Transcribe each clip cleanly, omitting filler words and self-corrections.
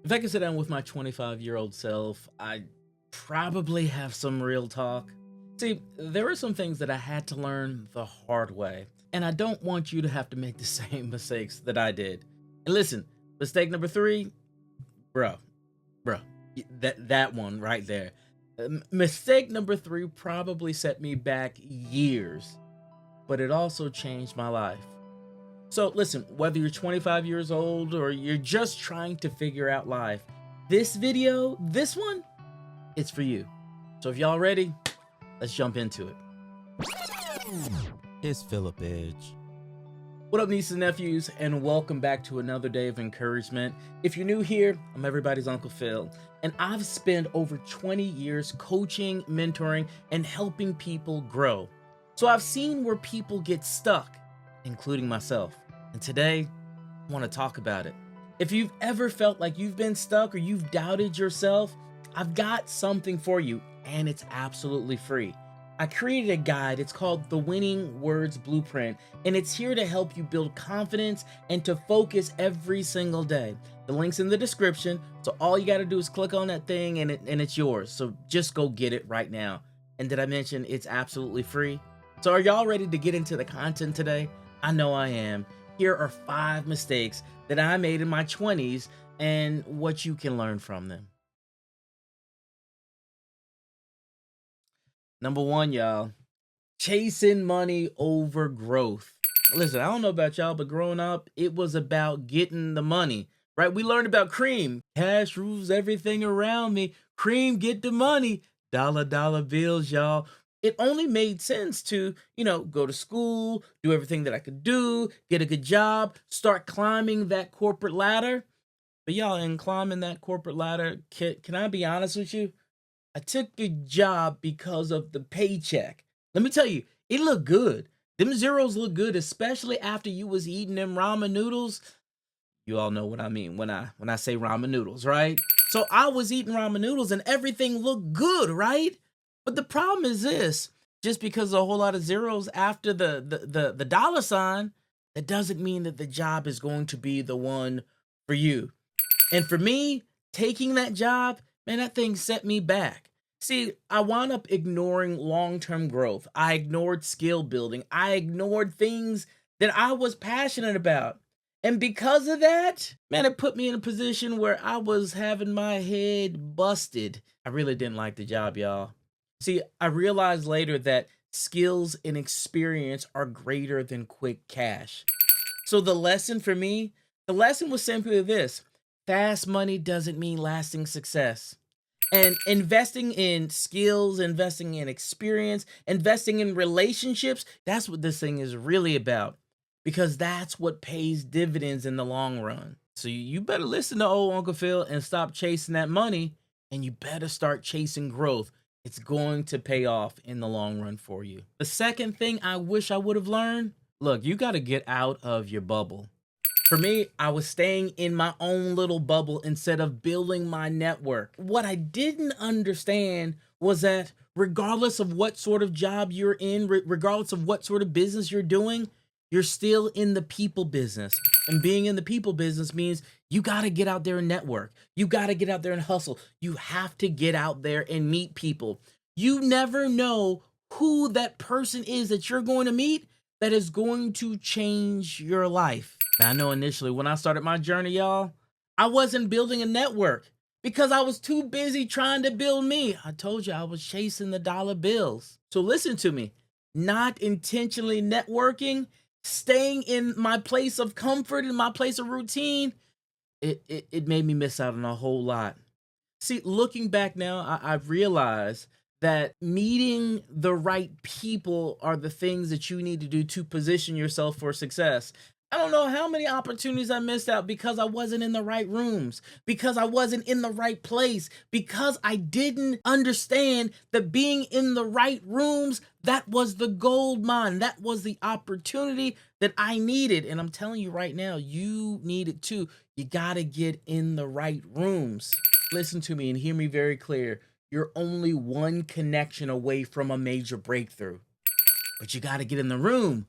If I could sit down with my 25-year-old self, I'd probably have some real talk. See, there are some things that I had to learn the hard way, and I don't want you to have to make the same mistakes that I did. And listen, mistake number three, bro, bro, that one right there. Mistake number three probably set me back years, but it also changed my life. So, listen, whether you're 25 years old or you're just trying to figure out life, this video, this one, it's for you. So, if y'all ready, let's jump into it. It's Philip Edge. What up, nieces and nephews, and welcome back to another day of encouragement. If you're new here, I'm everybody's Uncle Phil, and I've spent over 20 years coaching, mentoring, and helping people grow. So I've seen where people get stuck, including myself. And today, I want to talk about it. If you've ever felt like you've been stuck or you've doubted yourself, I've got something for you, and it's absolutely free. I created a guide. It's called the Winning Words Blueprint, and it's here to help you build confidence and to focus every single day. The link's in the description, so all you got to do is click on that thing and it's yours. So just go get it right now. And did I mention it's absolutely free? So are y'all ready to get into the content today? I know I am. Here are 5 mistakes that I made in my 20s and what you can learn from them. Number 1, y'all, chasing money over growth. Listen, I don't know about y'all, but growing up, it was about getting the money, right? We learned about cream. Cash rules everything around me. Cream, get the money. Dollar bills, y'all. It only made sense to, go to school, do everything that I could do, get a good job, start climbing that corporate ladder. But y'all, in climbing that corporate ladder, can I be honest with you? I took a job because of the paycheck. Let me tell you, it looked good. Them zeros look good, especially after you was eating them ramen noodles. You all know what I mean when I say ramen noodles, right? So I was eating ramen noodles and everything looked good, right? But the problem is this: just because a whole lot of zeros after the dollar sign, that doesn't mean that the job is going to be the one for you. And for me, taking that job, man, that thing set me back. See, I wound up ignoring long-term growth. I ignored skill building. I ignored things that I was passionate about. And because of that, man, it put me in a position where I was having my head busted. I really didn't like the job, y'all. See, I realized later that skills and experience are greater than quick cash. So the lesson was simply this: fast money doesn't mean lasting success. And investing in skills, investing in experience, investing in relationships, that's what this thing is really about. Because that's what pays dividends in the long run. So you better listen to old Uncle Phil and stop chasing that money, and you better start chasing growth. It's going to pay off in the long run for you. The second thing I wish I would have learned, look, you got to get out of your bubble. For me, I was staying in my own little bubble instead of building my network. What I didn't understand was that regardless of what sort of job you're in, regardless of what sort of business you're doing, you're still in the people business. And being in the people business means you got to get out there and network. You got to get out there and hustle. You have to get out there and meet people. You never know who that person is that you're going to meet that is going to change your life. Now, I know initially when I started my journey, y'all, I wasn't building a network because I was too busy trying to build me. I told you I was chasing the dollar bills. So listen to me, not intentionally networking, staying in my place of comfort, in my place of routine, it made me miss out on a whole lot. See, looking back now, I've realized that meeting the right people are the things that you need to do to position yourself for success. I don't know how many opportunities I missed out because I wasn't in the right rooms, because I wasn't in the right place, because I didn't understand that being in the right rooms, that was the gold mine. That was the opportunity that I needed. And I'm telling you right now, you need it too. You got to get in the right rooms. Listen to me and hear me very clear. You're only one connection away from a major breakthrough. But you got to get in the room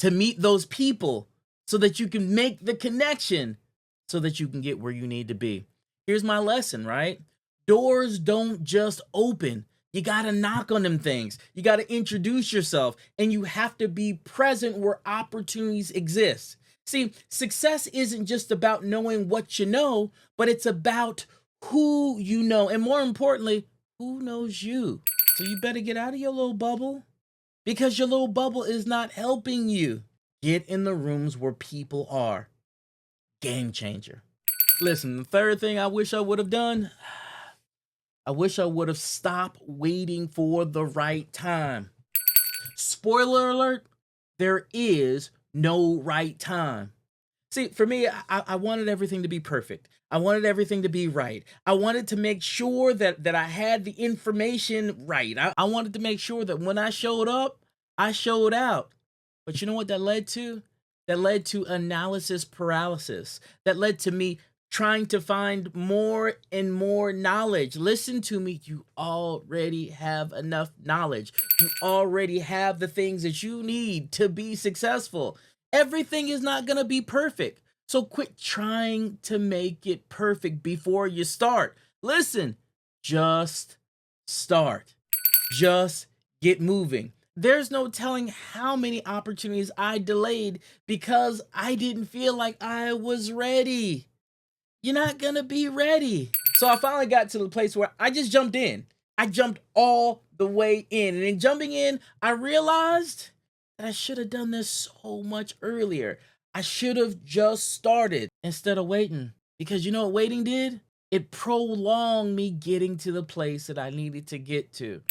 to meet those people so that you can make the connection so that you can get where you need to be. Here's my lesson, right? Doors don't just open. You got to knock on them things. You got to introduce yourself, and you have to be present where opportunities exist. See, success isn't just about knowing what you know, but it's about who you know, and more importantly, who knows you. So you better get out of your little bubble because your little bubble is not helping you. Get in the rooms where people are. Game changer. Listen, the third thing I wish I would have done, I wish I would have stopped waiting for the right time. Spoiler alert, there is no right time. See, for me, I wanted everything to be perfect. I wanted everything to be right. I wanted to make sure that I had the information right. I wanted to make sure that when I showed up, I showed out. But you know what that led to? That led to analysis paralysis. That led to me trying to find more and more knowledge. Listen to me, you already have enough knowledge. You already have the things that you need to be successful. Everything is not going to be perfect. So quit trying to make it perfect before you start. Listen, just start. Just get moving. There's no telling how many opportunities I delayed because I didn't feel like I was ready. You're not gonna be ready. So I finally got to the place where I just jumped in. I jumped all the way in. And in jumping in, I realized that I should have done this so much earlier. I should have just started instead of waiting. Because you know what waiting did? It prolonged me getting to the place that I needed to get to.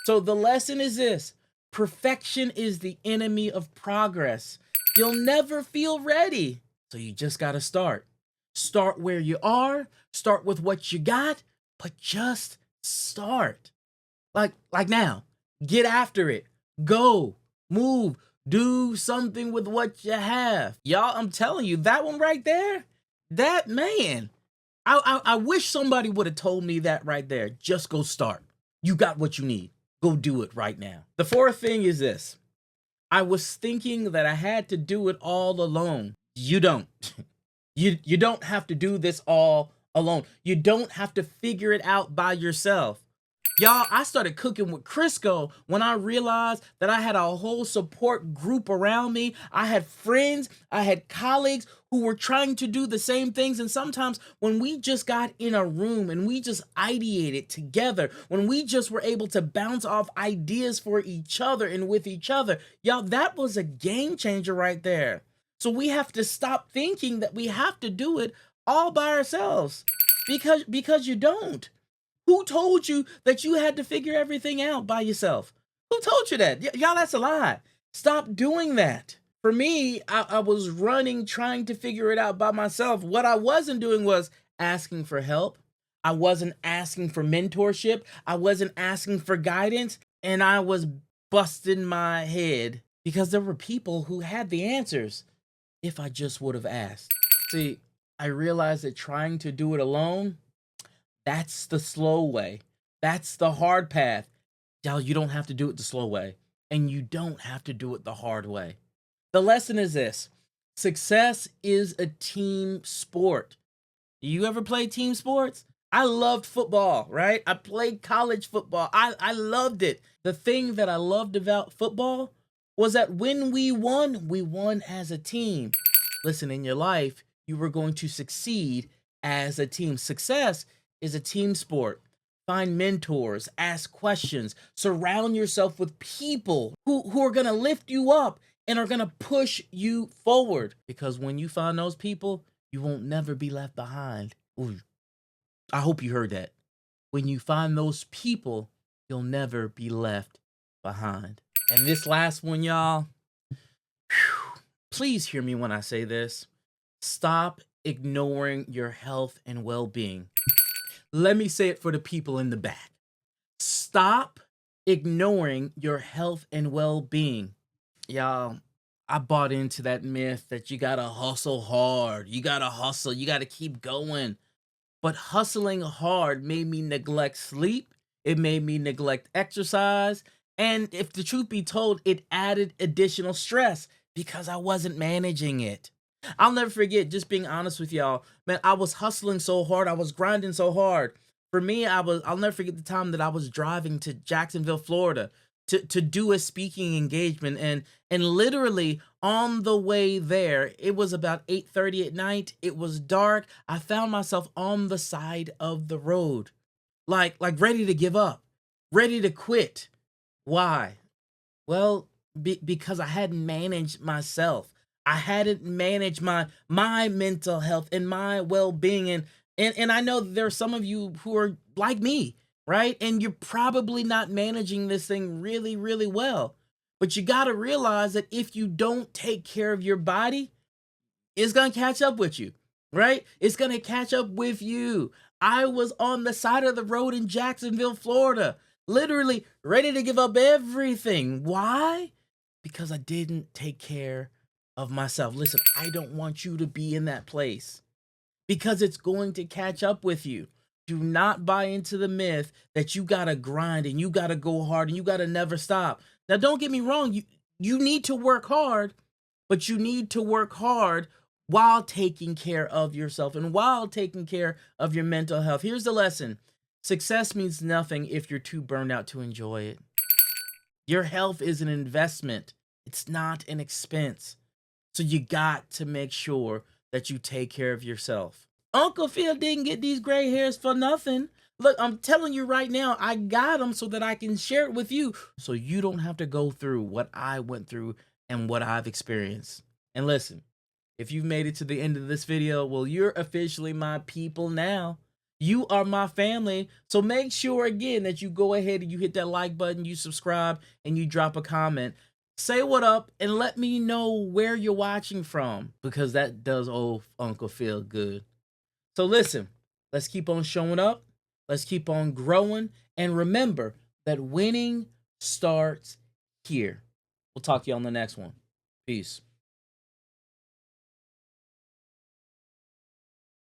So the lesson is this: perfection is the enemy of progress. You'll never feel ready. So you just gotta start. Start where you are, start with what you got, but just start. Like now, get after it. Go, move, do something with what you have. Y'all, I'm telling you, that one right there, that man, I wish somebody would have told me that right there. Just go start. You got what you need. Go do it right now. The fourth thing is this. I was thinking that I had to do it all alone. You don't. You don't have to do this all alone. You don't have to figure it out by yourself. Y'all, I started cooking with Crisco when I realized that I had a whole support group around me. I had friends, I had colleagues who were trying to do the same things. And sometimes when we just got in a room and we just ideated together, when we just were able to bounce off ideas for each other and with each other, y'all, that was a game changer right there. So we have to stop thinking that we have to do it all by ourselves because you don't. Who told you that you had to figure everything out by yourself? Who told you that? Y'all, that's a lie. Stop doing that. For me, I was running, trying to figure it out by myself. What I wasn't doing was asking for help. I wasn't asking for mentorship. I wasn't asking for guidance. And I was busting my head because there were people who had the answers if I just would have asked. See, I realized that trying to do it alone, that's the slow way. That's the hard path. Y'all, you don't have to do it the slow way. And you don't have to do it the hard way. The lesson is this: success is a team sport. You ever play team sports? I loved football, right? I played college football. I loved it. The thing that I loved about football was that when we won as a team. Listen, in your life, you were going to succeed as a team. Success is a team sport. Find mentors, ask questions, surround yourself with people who are going to lift you up and are going to push you forward. Because when you find those people, you won't never be left behind. Ooh, I hope you heard that. When you find those people, you'll never be left behind. And this last one, y'all, please hear me when I say this. Stop ignoring your health and well-being. Let me say it for the people in the back. Stop ignoring your health and well-being. Y'all, I bought into that myth that you gotta hustle hard. You gotta hustle. You gotta keep going. But hustling hard made me neglect sleep. It made me neglect exercise. And if the truth be told, it added additional stress because I wasn't managing it. I'll never forget, just being honest with y'all, man, I was hustling so hard, I was grinding so hard. For me, I'll never forget the time that I was driving to Jacksonville, Florida to do a speaking engagement, and literally on the way there, it was about 8:30 at night. It was dark. I found myself on the side of the road, like ready to give up, ready to quit. Why? Well, because I hadn't managed myself. I hadn't managed my mental health and my well-being, and I know there are some of you who are like me, right? And you're probably not managing this thing really, really well. But you got to realize that if you don't take care of your body, it's going to catch up with you, right? It's going to catch up with you. I was on the side of the road in Jacksonville, Florida, literally ready to give up everything. Why? Because I didn't take care of myself. Listen, I don't want you to be in that place because it's going to catch up with you. Do not buy into the myth that you got to grind and you got to go hard and you got to never stop. Now, don't get me wrong. You need to work hard, but you need to work hard while taking care of yourself and while taking care of your mental health. Here's the lesson. Success means nothing if you're too burned out to enjoy it. Your health is an investment. It's not an expense. So you got to make sure that you take care of yourself. Uncle Phil didn't get these gray hairs for nothing. Look, I'm telling you right now, I got them so that I can share it with you so you don't have to go through what I went through and what I've experienced. And listen, if you've made it to the end of this video, well, you're officially my people now. You are my family. So make sure again that you go ahead and you hit that like button, you subscribe, and you drop a comment. Say what up and let me know where you're watching from because that does old Uncle Phil good. So listen, let's keep on showing up. Let's keep on growing. And remember that winning starts here. We'll talk to you on the next one. Peace.